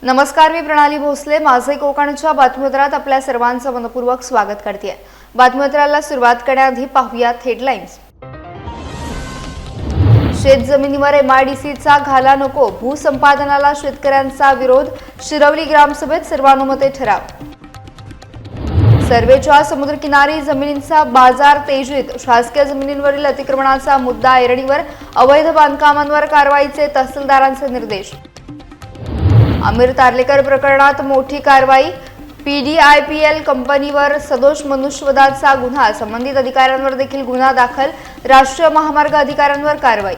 नमस्कार, मी प्रणाली भोसले. माझे कोकणच्या बातमीपत्रात आपल्या सर्वांचं मनपूर्वक स्वागत करते. बातमीपत्राला सुरुवात करण्याआधी पाहूयात हेडलाईन्स. शेत जमिनीवर एमआयडीसीचा घाला नको, भूसंपादनाला शेतकऱ्यांचा विरोध, शिरवली ग्रामसभेत सर्वानुमते ठराव. सर्वेच्या समुद्रकिनारी जमिनींचा बाजार तेजीत, शासकीय जमिनींवरील अतिक्रमणाचा मुद्दा ऐरणीवर, अवैध बांधकामांवर कारवाईचे तहसीलदारांचे निर्देश. आमिर तारलेकर प्रकरणात मोठी कारवाई, पीडीआयपीएल कंपनीवर सदोष मनुष्यवधाचा गुन्हा, संबंधित अधिकाऱ्यांवर देखील गुन्हा दाखल, राष्ट्रीय महामार्ग अधिकाऱ्यांवर कारवाई.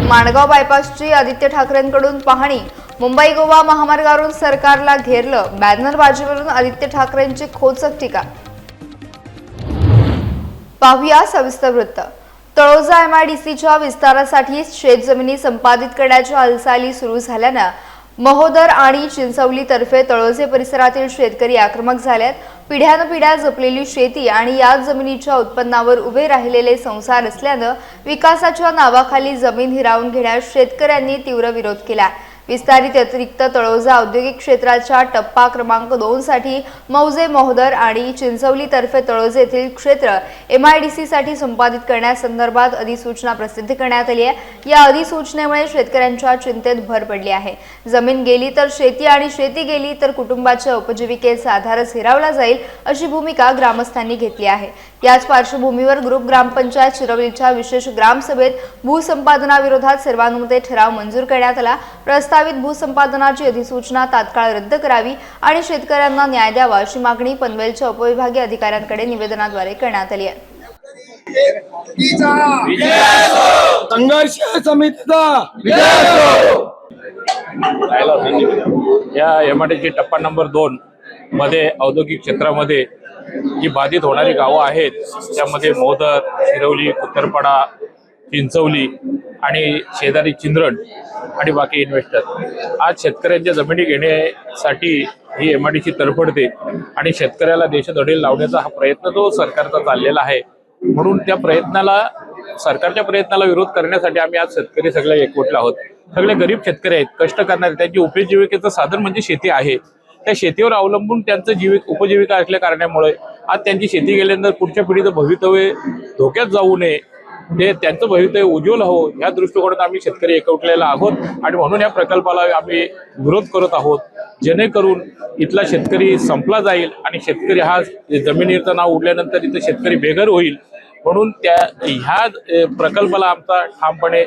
माणगाव बायपासची आदित्य ठाकरेंकडून पाहणी, मुंबई गोवा महामार्गावरून सरकारला घेरलं, बॅनरबाजीवरून आदित्य ठाकरेंची खोचक टीका. पाहूया सविस्तर वृत्त. तळोजा एमआयडीसीच्या विस्तारासाठी शेतजमिनी संपादित करण्याच्या हालचाली सुरू झाल्यानं महोदर आणि चिंचवली तर्फे तळोजे परिसरातील शेतकरी आक्रमक झाल्यात. पिढ्यानपिढ्या जपलेली शेती आणि याच जमिनीच्या उत्पन्नावर उभे राहिलेले संसार असल्यानं विकासाच्या नावाखाली जमीन हिरावून घेण्यास शेतकऱ्यांनी तीव्र विरोध केला. विस्तारित अतिरिक्त तळोजा औद्योगिक क्षेत्राच्या टप्पा क्रमांक 2 साठी मौजे महोदर आणि चिंचवली तर्फे तळोजे येथील क्षेत्र एमआयडीसी साठी संपादित करण्यासंदर्भात अधिसूचना प्रसिद्ध करण्यात आली आहे. या अधिसूचनेमुळे शेतकऱ्यांच्या चिंतेत भर पडली आहे. जमीन गेली तर शेती आणि शेती गेली तर कुटुंबाच्या उपजीविकेचा आधारच हिरावला जाईल, अशी भूमिका ग्रामस्थांनी घेतली आहे. याच पार्श्वभूमीवर ग्रुप ग्रामपंचायत शिरवलीच्या विशेष ग्रामसभेत भूसंपादनाविरोधात सर्वानुमते ठराव मंजूर करण्यात आला. प्रस्तावित भूसंपादनाची अधिसूचना तात्काळ रद्द करावी आणि शेतकऱ्यांना न्याय द्यावा, अशी मागणी पनवेलच्या उपविभागीय अधिकाऱ्यांकडे निवेदनाद्वारे करण्यात आली आहे. संघर्ष समितीचा या एमआयडीसी टप्पा नंबर 2 मध्ये औद्योगिक क्षेत्रामध्ये जी बाधित होणारी गावं आहेत त्यामध्ये मोदर, शिरवली, उत्तरपाडा, चिंचवली आणि शेजारी चिंद्रण आणि बाकी इन्व्हेस्टर आज शेतकऱ्यांच्या जमिनी घेण्यासाठी ही एमआयडीसी तरफडते आणि शेतकऱ्याला देशदडील लावण्याचा हा प्रयत्न जो सरकारचा चाललेला आहे. म्हणून त्या सरकारच्या प्रयत्नाला विरोध करण्यासाठी आम्ही आज शेतकरी सगळे एकवटले आहोत. सगळे गरीब शेतकरी आहेत, कष्ट करणारे, त्यांची उपजीविकेचं साधन म्हणजे शेती आहे. त्या शेतीवर अवलंबून त्यांचं उपजीविका असल्या कारणामुळे आज त्यांची शेती गेल्यानंतर पुढच्या पिढीचं भवितव्य धोक्यात जाऊ नये, ते त्यांचं भवितव्य उज्ज्वल हो या दृष्टिकोनातून आम्ही शेतकरी एकवटलेला आहोत आणि म्हणून या प्रकल्पाला आम्ही विरोध करत आहोत, जेणेकरून इथला शेतकरी संपला जाईल आणि शेतकरी हा जमिनीचं नाव उडल्यानंतर इथं शेतकरी बेघर होईल. म्हणून ह्या प्रकल्पाला आमचा ठामपणे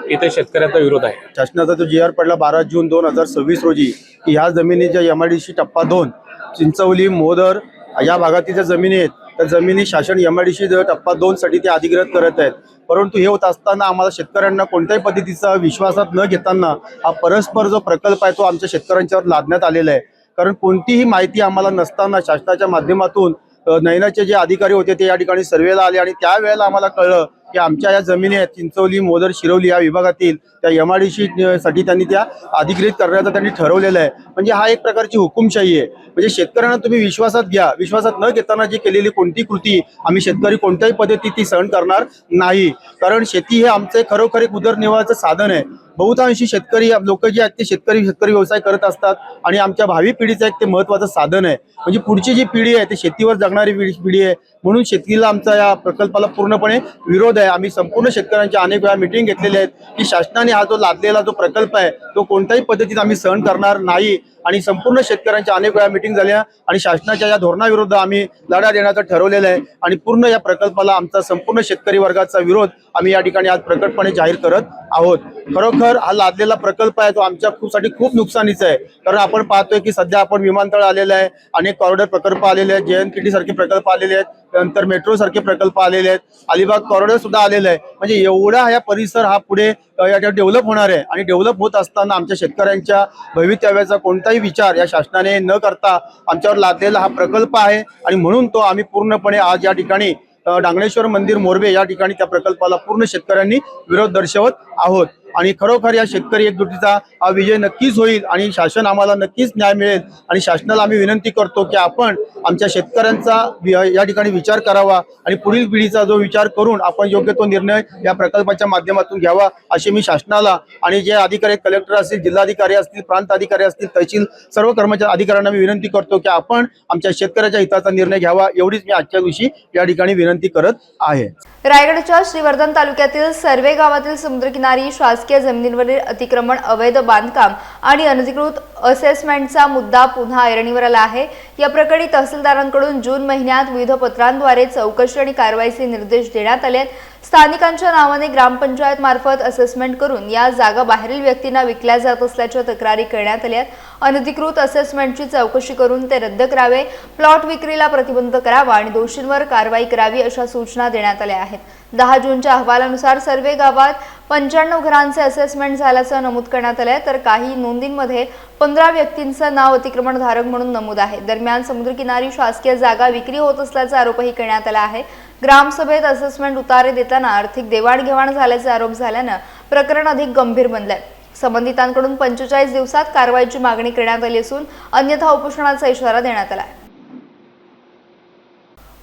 इथे शेतकऱ्याचा विरोध आहे. शासनाचा जो GR पडला 12 जून 2026 रोजी की ह्या जमिनीच्या एमआयडीसी टप्पा 2 चिंचवली मोदर या भागातील ज्या जमिनी आहेत त्या जमिनी शासन एमआयडीसी टप्पा 2 साठी ते अधिग्रहित करत आहेत. परंतु हे होत असताना आम्हाला शेतकऱ्यांना कोणत्याही पद्धतीचा विश्वासात न घेताना हा परस्पर जो प्रकल्प आहे तो आमच्या शेतकऱ्यांच्यावर लादण्यात आलेला आहे. कारण कोणतीही माहिती आम्हाला नसताना शासनाच्या माध्यमातून नैनाचे जे अधिकारी होते ते या ठिकाणी सर्वेला आले आणि त्यावेळेला आम्हाला कळलं की आमच्या या जमिनी आहेत चिंचवली, मोदर, शिरवली या विभागातील त्या एमआयडीसी साठी त्यांनी त्या अधिग्रहित करण्याचं त्यांनी ठरवलेलं आहे. म्हणजे हा एक प्रकारची हुकुमशाही आहे. म्हणजे शेतकऱ्यांना तुम्ही विश्वासात घ्या, विश्वासात न घेताना जी केलेली कोणती कृती आम्ही शेतकरी कोणत्याही पद्धतीत ती सहन करणार नाही. कारण शेती हे आमचे खरोखर एक उदरनिर्वाहाचं साधन आहे. बहुतांशी शेतकरी लोक जे आहेत ते शेतकरी व्यवसाय करत असतात आणि आमच्या भावी पिढीचं एक ते महत्त्वाचं साधन आहे. म्हणजे पुढची जी पिढी आहे ती शेतीवर जगणारी पिढी आहे. म्हणून शेतीला आमचा या प्रकल्पाला पूर्णपणे विरोध आहे. आम्ही संपूर्ण शेतकऱ्यांच्या अनेक वेळा मिटिंग घेतलेल्या आहेत की शासनाने हा जो लादलेला जो प्रकल्प आहे तो कोणत्याही पद्धतीत आम्ही सहन करणार नाही आणि संपूर्ण शेतकऱ्यांच्या अनेक वेळा मिटिंग झाल्या आणि शासनाच्या या धोरणाविरुद्ध आम्ही लढा देण्याचं ठरवलेलं आहे आणि पूर्ण या प्रकल्पाला आमचा संपूर्ण शेतकरी वर्गाचा विरोध आम्ही या ठिकाणी आज प्रकटपणे जाहीर करत आहोत. खरोखर हा लादलेला प्रकल्प आहे तो आमच्या खूप नुकसानीचा आहे. कारण आपण पाहतोय की सध्या आपण विमानतळ आलेलं आहे, अनेक कॉरिडॉर प्रकल्प आलेले आहेत, JNPT सारखे प्रकल्प आलेले आहेत, नंतर मेट्रो सारखे प्रकल्प आलेले आहेत, अलिबाग कॉरिडॉर सुद्धा आलेलं आहे. म्हणजे एवढा हा परिसर हा पुढे या डेव्हलप होणार आहे आणि डेव्हलप होत असताना आमच्या शेतकऱ्यांच्या भवितव्याचा कोणताही विचार या शासनाने न करता आमच्यावर लादलेला हा प्रकल्प आहे आणि म्हणून तो आम्ही पूर्णपणे आज या ठिकाणी डांगणेश्वर मंदिर मोरबे या ठिकाणी त्या प्रकल्पाला पूर्ण शेतकऱ्यांनी विरोध दर्शवत आहोत. आणि खरोखर या शेतकरी एकजुटीचा हा विजय नक्कीच होईल आणि शासन आम्हाला नक्कीच न्याय मिळेल। आणि शासनाला आम्ही विनंती करतो की आपण आमच्या शेतकऱ्यांचा या ठिकाणी विचार करावा आणि पुढील पिढीचा जो विचार करून आपण योग्य तो निर्णय या प्रकल्पाच्या माध्यमातून घ्यावा, असे मी शासनाला आणि जे अधिकारी कलेक्टर असतील, जिल्हाधिकारी असतील, प्रांत अधिकारी असतील, तहसील सर्व कर्मचारी अधिकाऱ्यांना मी विनंती करतो की आपण आमच्या शेतकऱ्याच्या हिताचा निर्णय घ्यावा, एवढीच मी आजच्या दिवशी या ठिकाणी विनंती करत आहे। रायगडच्या श्रीवर्धन तालुक्यातील सर्वे गावातील समुद्रकिनारी शासकीय जमिनींवरील अतिक्रमण, अवैध बांधकाम आणि अनधिकृत असेसमेंटचा मुद्दा पुन्हा ऐरणीवर आला आहे। या प्रकरणी तहसीलदारांकडून जून महिन्यात विविध पत्रांद्वारे चौकशी आणि कारवाईचे निर्देश देण्यात आले। स्थानिकांच्या नावाने ग्रामपंचायत मार्फत असेसमेंट करून या जागा बाहेरील व्यक्तींना विकल्या जात असल्याच्या तक्रारी करण्यात आल्या। अनधिकृत असेसमेंटची चौकशी करून ते रद्द करावे, प्लॉट विक्रीला प्रतिबंध करावा आणि दोषींवर कारवाई करावी अशा सूचना देण्यात आल्या आहेत। 10 जूनच्या अहवालानुसार सर्वे गावात 95 घरांचे असेसमेंट झाल्याचं नमूद करण्यात आलंय, तर काही नोंदींमध्ये 15 व्यक्तींचं नाव अतिक्रमणधारक म्हणून नमूद आहे। दरम्यान समुद्रकिनारी शासकीय जागा विक्री होत असल्याचा आरोपही करण्यात आला आहे। ग्रामसभेत असेसमेंट उतारे देताना आर्थिक देवाणघेवाण झाल्याचे आरोप झाल्यानं प्रकरण अधिक गंभीर बनलंय। संबंधितांकडून 45 दिवसात कारवाईची मागणी करण्यात आली असून अन्यथा उपोषणाचा इशारा देण्यात आला आहे।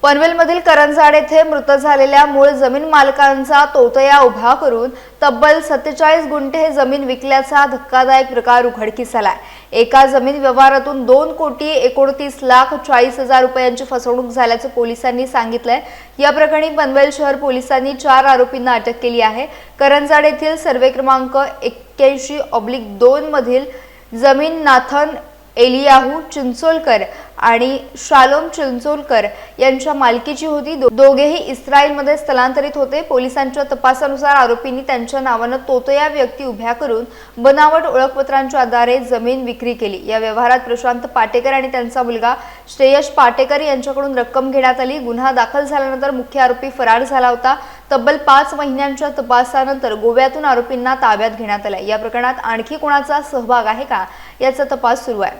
पनवेलमधील करंजाड येथे मृत झालेल्या मूळ जमीन मालकांचा तोतया उभा करून तब्बल 47 गुंठे जमीन विकल्याचा धक्कादायक प्रकार उघडकीस आलाय। एका जमीन व्यवहारातून 2,29,40,00,000 रुपयांची फसवणूक झाल्याचं पोलिसांनी सांगितलंय। या प्रकरणी पनवेल शहर पोलिसांनी 4 आरोपींना अटक केली आहे। करंजाड येथील सर्वे क्रमांक 81/2 मधील जमीन नाथन एलियाहू चिंचोलकर आणि शालोम चिंचोलकर यांच्या मालकीची होती। दोघेही इस्रायलमध्ये स्थलांतरित होते। पोलिसांच्या तपासानुसार आरोपींनी त्यांच्या नावानं तोतया व्यक्ती उभ्या करून बनावट ओळखपत्रांच्या आधारे जमीन विक्री केली। या व्यवहारात प्रशांत पाटेकर आणि त्यांचा मुलगा श्रेयश पाटेकर यांच्याकडून रक्कम घेण्यात आली। गुन्हा दाखल झाल्यानंतर मुख्य आरोपी फरार झाला होता। तब्बल 5 महिन्यांच्या तपासानंतर गोव्यातून आरोपींना ताब्यात घेण्यात आले। या प्रकरणात आणखी कोणाचा सहभाग आहे का याचा तपास सुरू आहे।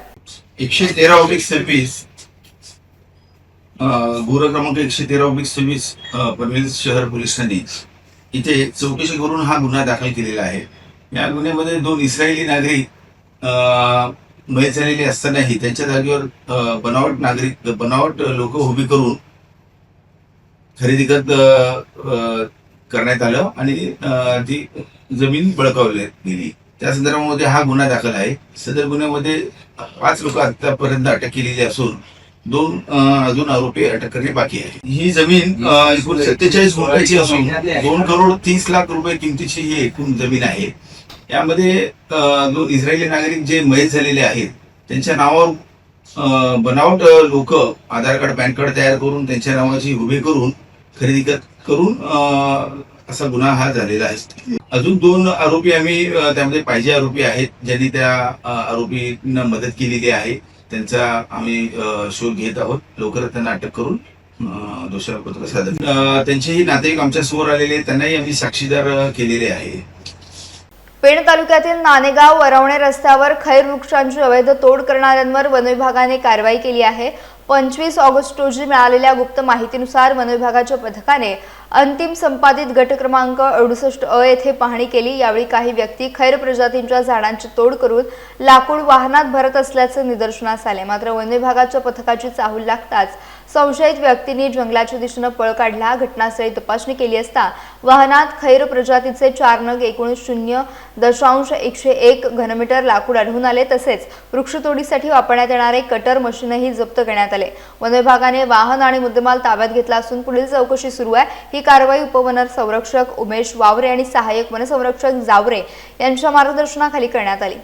113/26 गुन्हा क्रमांक 113/26 पनवेल शहर पोलिसांनी इथे चौकशी करून हा गुन्हा दाखल केलेला आहे। या गुन्ह्यामध्ये 2 इस्रायली नागरिक मयत झालेले असतानाही त्यांच्या जागेवर बनावट लोक उभी करून खरेदी करण्यात आलं आणि ती जमीन बळकावली गेली। त्या संदर्भामध्ये हा गुन्हा दाखल आहे। सदर गुन्ह्यामध्ये 5 लोक आतापर्यंत अटक केलेली असून 2 अजून आरोपी अटक करणे बाकी आहे। ही जमीन एकूण 47 गुंठ्याची असून 2,30,00,000 रुपये किमतीची ही एकूण जमीन आहे। यामध्ये 2 इस्रायली नागरिक जे मयत झालेले आहेत त्यांच्या नावावर बनावट लोक आधार कार्ड, पॅन कार्ड तयार करून त्यांच्या नावाची उभे करून खरेदी करून असा गुन्हा हा झालेला आहे। अजून 2 आरोपी आम्ही त्यामध्ये पाहिजे आरोपी आहेत ज्यांनी त्या आरोपींना मदत केलेली आहे। त्यांचा आम्ही शोध घेत आहोत। लवकरच त्यांना अटक करून दोषारोपपत्र सादर त्यांचेही नातेवाईक आमच्या समोर आलेले, त्यांनाही आम्ही साक्षीदार केलेले आहे। पेण तालुक्यातील नाणेगाव वरवणे रस्त्यावर खैर वृक्षांची अवैध तोड करणाऱ्यांवर वन विभागाने कारवाई केली आहे। 25 ऑगस्ट रोजी मिळालेल्या गुप्त माहितीनुसार वन विभागाच्या पथकाने अंतिम संपादित गट क्रमांक 68 येथे पाहणी केली। यावेळी काही व्यक्ती खैर प्रजातींच्या झाडांची तोड करून लाकूड वाहनात भरत असल्याचे निदर्शनास आले। मात्र वन विभागाच्या पथकाची चाहूल लागताच संशयित व्यक्तींनी जंगलाच्या दिशेने पळ काढला। घटनास्थळी तपासणी केली असता वाहनात खैर प्रजातीचे 4 नग एकूण 0.101 घनमीटर लाकूड आढळून आले। तसेच वृक्षतोडीसाठी वापरण्यात येणारे कटर मशीनही जप्त करण्यात आले। वन विभागाने वाहन आणि मुद्देमाल ताब्यात घेतला असून पुढील चौकशी सुरू आहे। ही कारवाई उपवन संरक्षक उमेश वावरे आणि सहाय्यक वनसंरक्षक जावरे यांच्या मार्गदर्शनाखाली करण्यात आली।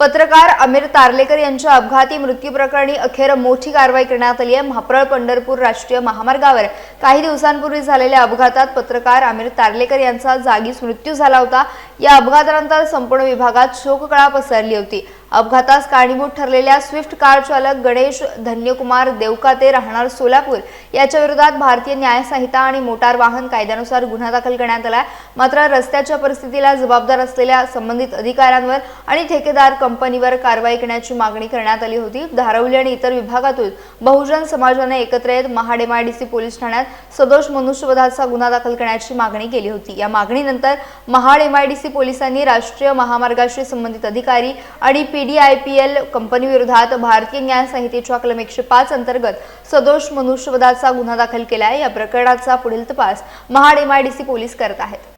पत्रकार अमीर तारलेकर यांच्या अपघाती मृत्यू प्रकरणी अखेर मोठी कारवाई करण्यात आली आहे। म्हाप्रळ पंढरपूर राष्ट्रीय महामार्गावर काही दिवसांपूर्वी झालेल्या अपघातात पत्रकार अमीर तारलेकर यांचा जागीच मृत्यू झाला होता। या अपघातानंतर संपूर्ण विभागात शोककळा पसरली होती। अपघातास कारणीभूत ठरलेल्या स्विफ्ट कार चालक गणेश धन्यकुमार देवकाते राहणार सोलापूर याच्या विरोधात भारतीय न्याय संहिता आणि मोटार वाहन कायद्यानुसार गुन्हा दाखल करण्यात आला। मात्र रस्त्याच्या परिस्थितीला जबाबदार असलेल्या संबंधित अधिकाऱ्यांवर आणि ठेकेदार कंपनीवर कारवाई करण्याची मागणी करण्यात आली होती। धारावी आणि इतर विभागातून बहुजन समाजाने एकत्र येत महाड MIDC पोलीस ठाण्यात सदोष मनुष्यवधाचा गुन्हा दाखल करण्याची मागणी केली होती। या मागणीनंतर महाड MIDC पोलिसांनी राष्ट्रीय महामार्गाशी संबंधित अधिकारी आणि PDIPL कंपनी विरोधात भारतीय न्याय संहितेच्या कलम 105 अंतर्गत सदोष मनुष्यवधाचा गुन्हा दाखल केला आहे। या प्रकरणाचा पुढील तपास महाड MIDC पोलीस करत आहेत।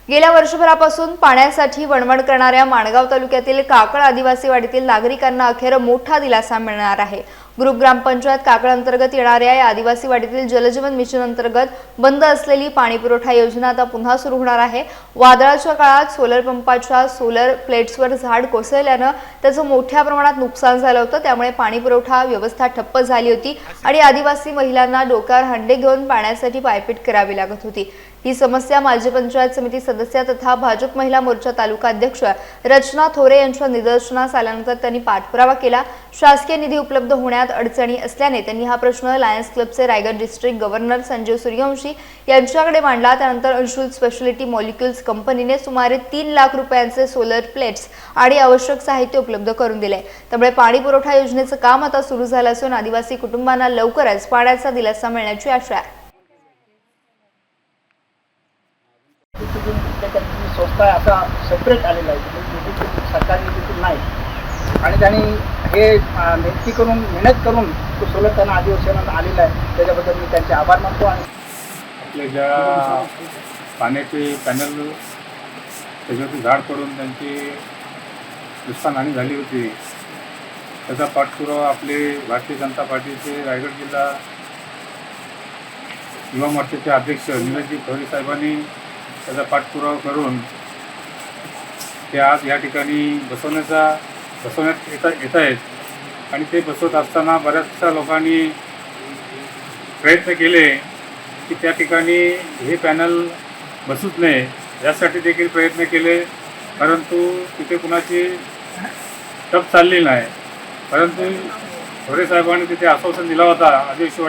गेल्या वर्षभरापासून पाण्यासाठी वणवण करणाऱ्या माणगाव तालुक्यातील काकळ आदिवासी वाडीतील नागरिकांना अखेर मोठा दिलासा मिळणार आहे। ग्रुप ग्रामपंचायत काकळ अंतर्गत येणाऱ्या या आदिवासी वाडीतील जलजीवन मिशन अंतर्गत बंद असलेली पाणी पुरवठा योजना आता पुन्हा सुरू होणार आहे। वादळाच्या काळात सोलर पंपाच्या सोलर प्लेट्सवर झाड कोसळल्यानं त्याचं मोठ्या प्रमाणात नुकसान झालं होतं। त्यामुळे पाणी पुरवठा व्यवस्था ठप्प झाली होती आणि आदिवासी महिलांना डोक्यावर हंडे घेऊन पाण्यासाठी पायपीट करावी लागत होती। ही समस्या माजी पंचायत समिती सदस्य तथा भाजप महिला मोर्चा तालुका अध्यक्ष रचना थोरे यांच्या निदर्शनास आल्यानंतर त्यांनी पाठपुरावा केला। शासकीय निधी उपलब्ध होण्यात अडचणी असल्याने त्यांनी हा प्रश्न लायन्स क्लबचे रायगड डिस्ट्रिक्ट गव्हर्नर संजय सूर्यवंशी यांच्याकडे मांडला। त्यानंतर अंशुल स्पेशलिटी मॉलिक्युल्स कंपनीने सुमारे 3 लाख रुपयांचे सोलर प्लेट्स आणि आवश्यक साहित्य उपलब्ध करून दिले। त्यामुळे पाणी पुरवठा योजनेचं काम आता सुरू झालं असून आदिवासी कुटुंबांना लवकरच पाण्याचा दिलासा मिळण्याची आशा आहे। संस्था आता सेपरेट आलेला आहे, सरकारी निधीतून नाही आणि त्यांनी हे मेहनत करून तो सोलर त्यांना आदिवासींना आलेला आहे। त्याच्याबद्दल मी त्यांचे आभार मानतो। आणि आपल्या ज्या पाण्याचे पॅनल त्याच्यावरती झाड पडून त्यांची नुकसानहानी झाली होती त्याचा पाठपुरावा आपले भारतीय जनता पार्टीचे रायगड जिल्हा युवा मोर्चाचे अध्यक्ष निलेशजी थोरे साहेबांनी त्याचा पाठपुरावा करून ते आज या ठिकाणी बसवण्यात येत आहेत आणि ते बसवत असताना बऱ्याचशा लोकांनी प्रयत्न केले की त्या ठिकाणी हे पॅनल बसूच नये यासाठी देखील प्रयत्न केले, परंतु तिथे कुणाची टप चालली नाही। परंतु थोरे साहेबांनी तिथे आश्वासन दिला होता आदिवासी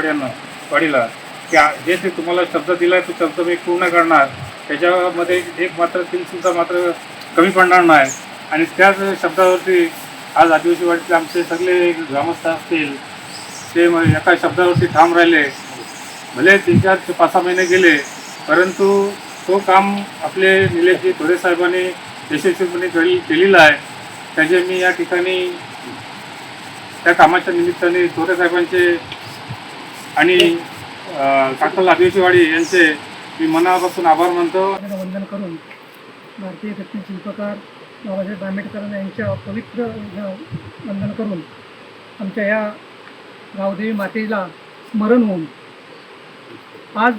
वाडीला की जे ते तुम्हाला शब्द दिला आहे तो शब्द मी पूर्ण करणार, त्याच्यामध्ये एक मात्र तिलसुद्धा मात्र कमी पडणार नाही। आणि त्याच शब्दावरती आज आदिवासी वाडीतले आमचे सगळे ग्रामस्थ असतील ते एका शब्दावरती ठाम राहिले। भले 3-4-5-6 महिने गेले, परंतु तो काम आपले निलेशजी थोरे साहेबांनी यशस्वीपणे केलेलं आहे। त्याचे मी या ठिकाणी त्या कामाच्या निमित्ताने थोरे साहेबांचे आणि काकळ आदिवासीवाडी यांचे मी मनापासून आभार मानतो। वंदन करून भारतीय तत्त्व शिल्पकार बाबासाहेब आंबेडकर यांच्या पवित्र वंदन करून आमच्या या गावदेवी मातेला स्मरण होऊन आज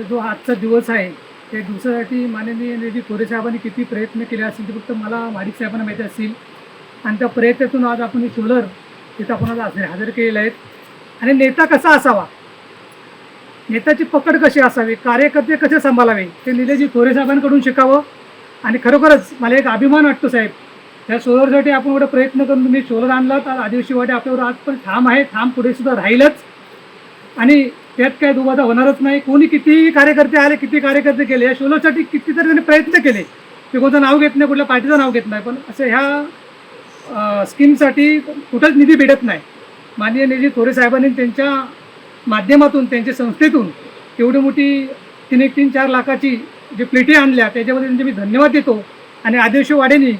जो आजचा दिवस आहे त्या दिवसासाठी माननीय निधी थोरे साहेबांनी किती प्रयत्न केले असतील ते फक्त मला माडिक साहेबांना माहिती असतील। आणि त्या प्रयत्नातून आज आपण सोलर तिथं आपण हजर केलेले आहेत। आणि नेता कसा असावा, नेत्याची पकड कशी असावी, कार्यकर्ते कसे सांभाळावे ते निलेशजी थोरे साहेबांकडून शिकावं। आणि खरोखरच मला एक अभिमान वाटतो साहेब, त्या सोलरसाठी आपण एवढं प्रयत्न करून तुम्ही सोलर आणला तर आदिवासी वाडी आपल्यावर आज पण ठाम आहे, ठाम पुढे सुद्धा राहीलच आणि त्यात काय दुबाधा होणारच नाही। कोणी कितीही कार्यकर्ते आले, किती कार्यकर्ते केले, या सोलरसाठी कितीतरी त्यांनी प्रयत्न केले, ते कोणतं नाव घेत नाही, कुठल्या पार्टीचं नाव घेत नाही, पण असं ह्या स्कीमसाठी कुठंच निधी भेटत नाही। माननीय निधी थोरे साहेबांनी त्यांच्या माध्यमातून त्यांच्या संस्थेतून एवढी मोठी 3-4 लाखाची जे प्लेटी आणल्या त्याच्यामध्ये त्यांचे मी धन्यवाद देतो। आणि आदिवासी वाड्यांनी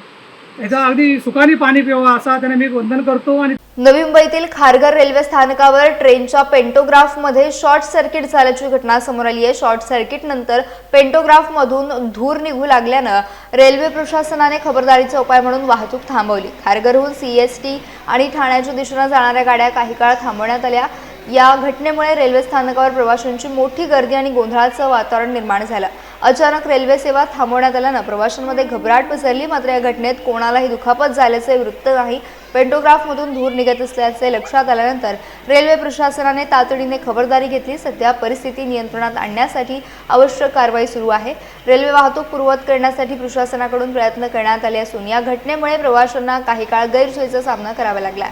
याचा अगदी सुखाने पाणी पिवावं असा त्यांना मी वंदन करतो। आणि नवी मुंबईतील खारघर रेल्वे स्थानकावर ट्रेनच्या पेंटोग्राफमध्ये शॉर्ट सर्किट झाल्याची घटना समोर आली आहे। शॉर्ट सर्किट नंतर पेंटोग्राफमधून धूर निघू लागल्यानं रेल्वे प्रशासनाने खबरदारीचा उपाय म्हणून वाहतूक थांबवली। खारघरहून CST आणि ठाण्याच्या दिशेने जाणाऱ्या गाड्या काही काळ थांबवण्यात आल्या। या घटनेमुळे रेल्वे स्थानकावर प्रवाशांची मोठी गर्दी आणि गोंधळाचं वातावरण निर्माण झालं। अचानक रेल्वे सेवा थांबवण्यात आल्यानं प्रवाशांमध्ये घबराट पसरली। मात्र या घटनेत कोणालाही दुखापत झाल्याचे वृत्त नाही। पेंटोग्राफमधून धूर निघत असल्याचे लक्षात आल्यानंतर रेल्वे प्रशासनाने तातडीने खबरदारी घेतली. सध्या परिस्थिती नियंत्रणात आणण्यासाठी आवश्यक कारवाई सुरू आहे. रेल्वे वाहतूक पूर्ववत करण्यासाठी प्रशासनाकडून प्रयत्न करण्यात आले असून या घटनेमुळे प्रवाशांना काही काळ गैरसोयीचा सामना करावा लागला.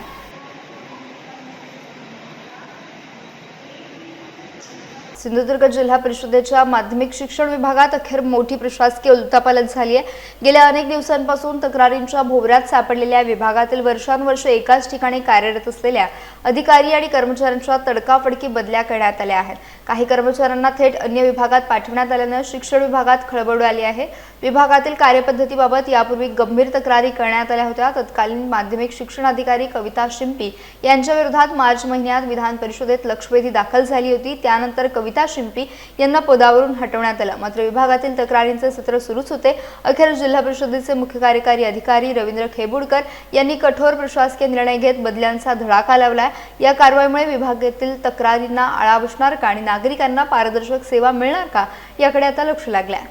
सिंधुदुर्ग जिल्हा परिषदेच्या माध्यमिक शिक्षण विभागात अखेर मोठी प्रशासकीय उलथापालथ झाली आहे. गेल्या अनेक दिवसांपासून तक्रारींच्या भोवऱ्यात सापडलेल्या विभागातील वर्षानुवर्षे एकाच ठिकाणी कार्यरत असलेल्या अधिकारी आणि कर्मचाऱ्यांच्या तडकाफडकी बदल्या करण्यात आल्या आहेत. काही कर्मचाऱ्यांना थेट अन्य विभागात पाठवण्यात आल्यानं शिक्षण विभागात खळबळ आली आहे. विभागातील कार्यपद्धतीबाबत यापूर्वी गंभीर तक्रारी करण्यात आल्या होत्या. तत्कालीन माध्यमिक शिक्षण अधिकारी कविता शिंपी यांच्या विरोधात मार्च महिन्यात विधान परिषदेत लक्षवेधी दाखल झाली होती. त्यानंतर कविता शिंपी यांना पदावरून हटवण्यात आलं. मात्र विभागातील तक्रारींचे सत्र सुरूच होते. अखेर जिल्हा परिषदेचे मुख्य कार्यकारी अधिकारी रवींद्र खेबुडकर यांनी कठोर प्रशासकीय निर्णय घेत बदल्यांचा धडाका लावलाय. या कारवाईमुळे विभागातील तक्रारींना आळा बसणार का आणि नागरिकांना पारदर्शक सेवा मिळणार का याकडे आता लक्ष लागलंय.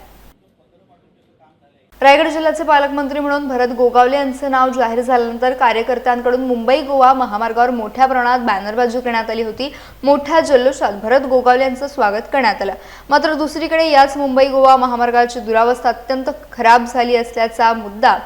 रायगड जिल्ह्याचे पालकमंत्री म्हणून भरत गोगावले यांचे नाव जाहीर झाल्यानंतर कार्यकर्त्यांकडून मुंबई गोवा महामार्गावर मोठ्या प्रमाणात बॅनरबाजी करण्यात आली होती. मोठ्या जल्लोषात भरत गोगावले यांचं स्वागत करण्यात आलं. मात्र दुसरीकडे याच मुंबई गोवा महामार्गाची दुरावस्था अत्यंत खराब झाली असल्याचा मुद्दा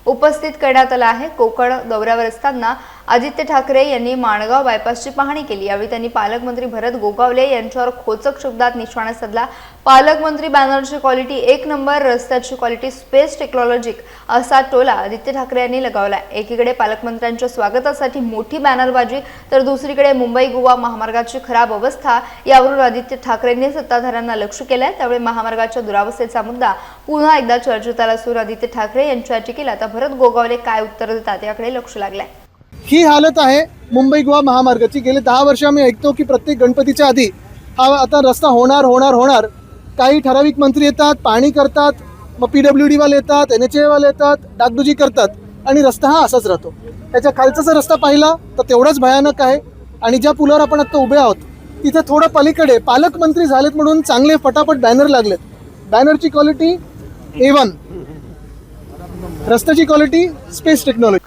उपस्थित करण्यात आला आहे. कोकण दौऱ्यावर असताना आदित्य ठाकरे यांनी माणगाव बायपासची पाहणी केली. यावेळी त्यांनी पालकमंत्री भरत गोगावले यांच्यावर खोचक शब्दात निशाणा साधला. पालकमंत्री बॅनरची क्वालिटी एक नंबर, रस्त्याची क्वालिटी स्पेस टेक्नॉलॉजिक असा टोला आदित्य ठाकरे यांनी लगावला. एकीकडे पालकमंत्र्यांच्या स्वागतासाठी मोठी बॅनरबाजी तर दुसरीकडे मुंबई गोवा महामार्गाची खराब अवस्था यावरून आदित्य ठाकरेंनी सत्ताधाऱ्यांना लक्ष केलंय. त्यावेळी महामार्गाच्या दुरावस्थेचा मुद्दा पुन्हा एकदा चर्चेत आला असून आदित्य ठाकरे यांच्या टीकेला आता भरत गोगावले काय उत्तर देतात याकडे लक्ष लागलंय. ही हालत आहे मुंबई गोवा महामार्गाची. गेले 10 वर्ष आम्ही ऐकतो की प्रत्येक गणपतीच्या आधी हा आता रस्ता होणार होणार होणार. काही ठराविक मंत्री येतात, पाहणी करतात, मग PWD वाले येतात, NHA वाले येतात, डागडुजी करतात आणि रस्ता हा असाच राहतो. त्याच्या खालचा जर रस्ता पाहिला तर तेवढाच भयानक आहे. आणि ज्या पुलावर आपण आता उभे आहोत तिथे थोडं पलीकडे पालकमंत्री झालेत म्हणून चांगले फटाफट बॅनर लागलेत. बॅनरची क्वालिटी A1, रस्त्याची quality space technology.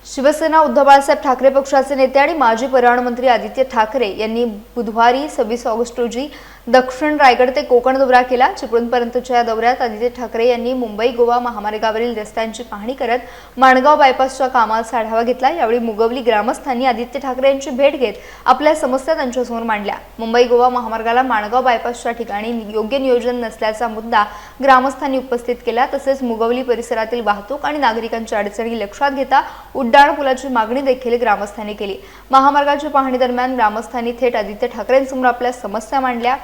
Shiv Sena Uddhav Balasaheb Thackeray पक्षाचे नेते आणि माजी पर्यावरण मंत्री आदित्य ठाकरे यांनी बुधवारी 26 ऑगस्ट रोजी दक्षिण रायगड ते कोकण दौरा केला. चिपळूणपर्यंतच्या या दौऱ्यात आदित्य ठाकरे यांनी मुंबई गोवा महामार्गावरील रस्त्यांची पाहणी करत माणगाव बायपासच्या कामाचा आढावा घेतला. यावेळी मुगवली ग्रामस्थांनी आदित्य ठाकरे यांची भेट घेत आपल्या समस्या त्यांच्यासमोर मांडल्या. मुंबई गोवा महामार्गाला माणगाव बायपासच्या ठिकाणी योग्य नियोजन नसल्याचा मुद्दा ग्रामस्थांनी उपस्थित केला. तसेच मुगवली परिसरातील वाहतूक आणि नागरिकांच्या अडचणी लक्षात घेता उड्डाण पुलाची मागणी देखील ग्रामस्थांनी केली. महामार्गाच्या पाहणी दरम्यान ग्रामस्थांनी थेट आदित्य ठाकरेंसमोर आपल्या समस्या मांडल्या.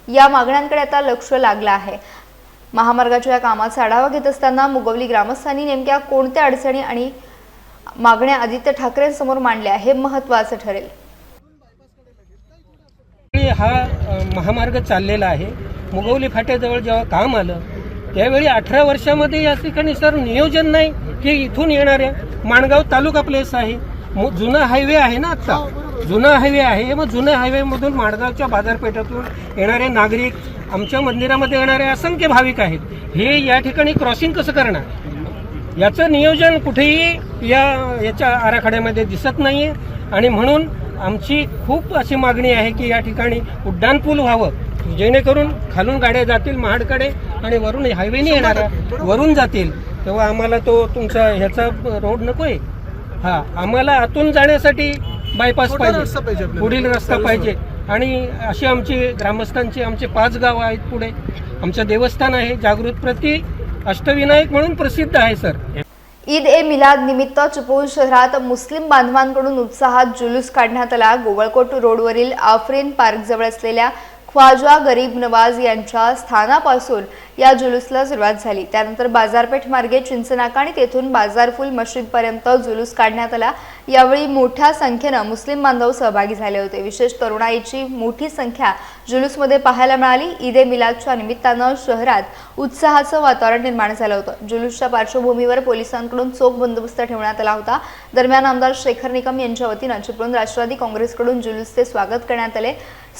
या मागण्यांकडे आता लक्ष लागलं आहे. महामार्गाच्या कामाचा आढावा घेत असताना मुगवली ग्रामस्थांनी नेमक्या कोणत्या अडचणी आणि मागण्या आदित्य ठाकरेंसमोर मांडल्या हे महत्त्वाचं ठरेल. हा महामार्ग चाललेला आहे. मुगवली फाट्याजवळ जेव्हा काम आलं त्यावेळी 18 वर्षामध्ये या ठिकाणी सर नियोजन नाही की इथून येणाऱ्या माणगाव तालुका प्लेस आहे, जुना हायवे आहे ना, आता जुना हायवे आहे. मग जुन्या हायवेमधून माणगावच्या बाजारपेठेतून येणारे नागरिक, आमच्या मंदिरामध्ये येणारे असंख्य भाविक आहेत. हे या ठिकाणी क्रॉसिंग कसं करणार याचं नियोजन कुठेही याच्या आराखड्यामध्ये दिसत नाहीये. आणि म्हणून आमची खूप अशी मागणी आहे की या ठिकाणी उड्डाणपूल व्हावं, जेणेकरून खालून गाड्या जातील महाडकडे आणि वरून हायवेने येणाऱ्या वरून जातील. तेव्हा आम्हाला तो तुमचा ह्याचा रोड नकोय. हा, आम्हाला आतून जाण्यासाठी बायपास पाहिजे, पुढील रस्ता पाहिजे. आणि अशी आमची ग्रामस्थांची आमचे 5 गाव आहेत. पुढे आमचं देवस्थान आहे, जागृत प्रति अष्टविनायक म्हणून प्रसिद्ध आहे सर. ईद ए मिलाद निमित्त चिपळूण शहरात मुस्लिम बांधवांकडून उत्साहात जुलूस काढण्यात आला. गोवळकोट रोडवरील आफरीन पार्क जवळ असलेल्या ख्वाजा गरीब नवाज यांच्या स्थानापासून या जुलूसला सुरुवात झाली. त्यानंतर बाजारपेठ मार्गे चिंचनाका आणि तेथून बाजारफुल मस्जिदपर्यंत जुलूस काढण्यात आला. यावेळी मोठ्या संख्येनं मुस्लिम बांधव सहभागी झाले होते. विशेष तरुणाईची मोठी संख्या जुलूसमध्ये पाहायला मिळाली. ईद ए मिलादच्या निमित्तानं शहरात उत्साहाचं वातावरण निर्माण झालं होतं. जुलूसच्या पार्श्वभूमीवर पोलिसांकडून चोख बंदोबस्त ठेवण्यात आला होता. दरम्यान आमदार शेखर निकम यांच्या वतीनं चिपळूण राष्ट्रवादी काँग्रेसकडून जुलूसचे स्वागत करण्यात आले.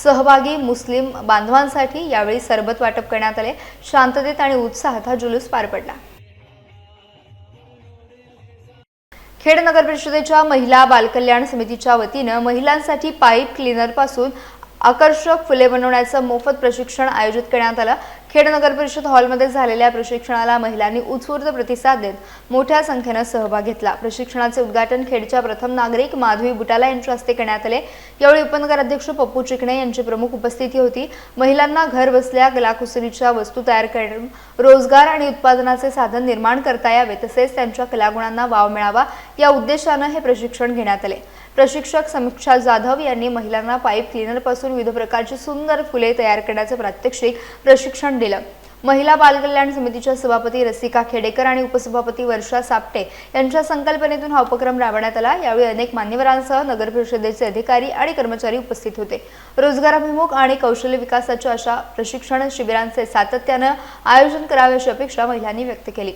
सहभागी मुस्लिम बांधवांसाठी यावेळी सरबत वाटप करण्यात आले. शांततेत आणि उत्साहात हा जुलूस पार पडला. खेड नगर परिषदेच्या महिला बालकल्याण समितीच्या वतीनं महिलांसाठी पाईप क्लीनरपासून आकर्षक फुले बनवण्याचं मोफत प्रशिक्षण आयोजित करण्यात आलं। खेड नगर परिषद हॉलमध्ये झालेल्या प्रशिक्षणाला महिलांनी उत्स्फूर्त प्रतिसाद देत मोठ्या संख्येनं सहभाग घेतला। प्रशिक्षणाचे उद्घाटन खेडच्या प्रथम नागरिक माधवी बुटाला यांच्या हस्ते करण्यात आले। यावेळी उपनगर अध्यक्ष पप्पू चिकणे यांची प्रमुख उपस्थिती होती। महिलांना घर बसल्या कलाकुसरीच्या वस्तू तयार करून रोजगार आणि उत्पादनाचे साधन निर्माण करता यावे, तसेच त्यांच्या कलागुणांना वाव मिळावा या उद्देशानं हे प्रशिक्षण घेण्यात आले। प्रशिक्षक समीक्षा जाधव यांनी महिलांना पाईप क्लीनरपासून विविध प्रकारची सुंदर फुले तयार करण्याचे प्रात्यक्षिक प्रशिक्षण दिलं। महिला बालकल्याण समितीच्या सभापती रसिका खेडेकर आणि उपसभापती वर्षा सापटे यांच्या संकल्पनेतून हा उपक्रम राबवण्यात आला। यावेळी अनेक मान्यवरांसह नगर परिषदेचे अधिकारी आणि कर्मचारी उपस्थित होते। रोजगाराभिमुख आणि कौशल्य विकासाच्या अशा प्रशिक्षण शिबिरांचे सातत्यानं आयोजन करावे अशी अपेक्षा महिलांनी व्यक्त केली।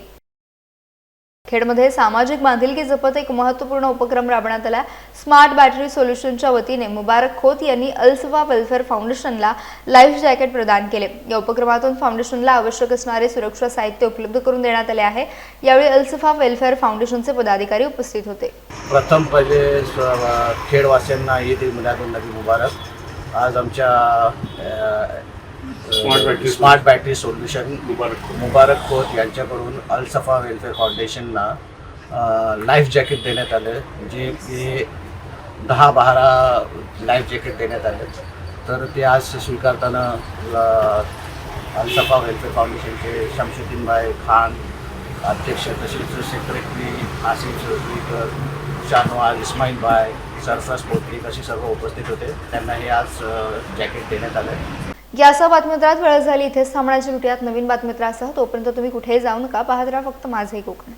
खेडमध्ये सामाजिक बांधिलकी जपत एक महत्त्वपूर्ण उपक्रम राबवण्यात आला। स्मार्ट बॅटरी सोल्युशनच्या वतीने मुबारक खोत यांनी अल्सफा वेलफेअर फाउंडेशनला लाईफ जॅकेट प्रदान केले। या उपक्रमातून फाउंडेशनला आवश्यक असणारे सुरक्षा साहित्य उपलब्ध करून देण्यात आले आहे। यावेळी अल्सफा वेलफेअर फाउंडेशनचे पदाधिकारी उपस्थित होते। प्रथम पहिले खेडवासियांना ईद मिलादुन नबी मुबारक। आज आमच्या स्मार्ट बॅटरी सोल्युशन मुबारक खोत यांच्याकडून अल्सफा वेलफेअर फाउंडेशनना लाईफ जॅकेट देण्यात आलं, जे की 10-12 लाईफ जॅकेट देण्यात आले। तर ते आज स्वीकारताना अल्सफा वेलफेअर फाउंडेशनचे शमशुद्दीन भाई खान अध्यक्ष, तसेच सेक्रेटरी आसिफ चौधरीकर, शानवाज इस्माईल भाई, सरफराज पोत्री असे सर्व उपस्थित होते। त्यांना हे आज जॅकेट देण्यात आलं। यासह बातमीपत्रात वेळ झाली इथेच थांबण्याची भेटूयात नवीन बातमीपत्रासह। तोपर्यंत तुम्ही कुठेही जाऊ नका, पाहत राहा फक्त माझे कोकण।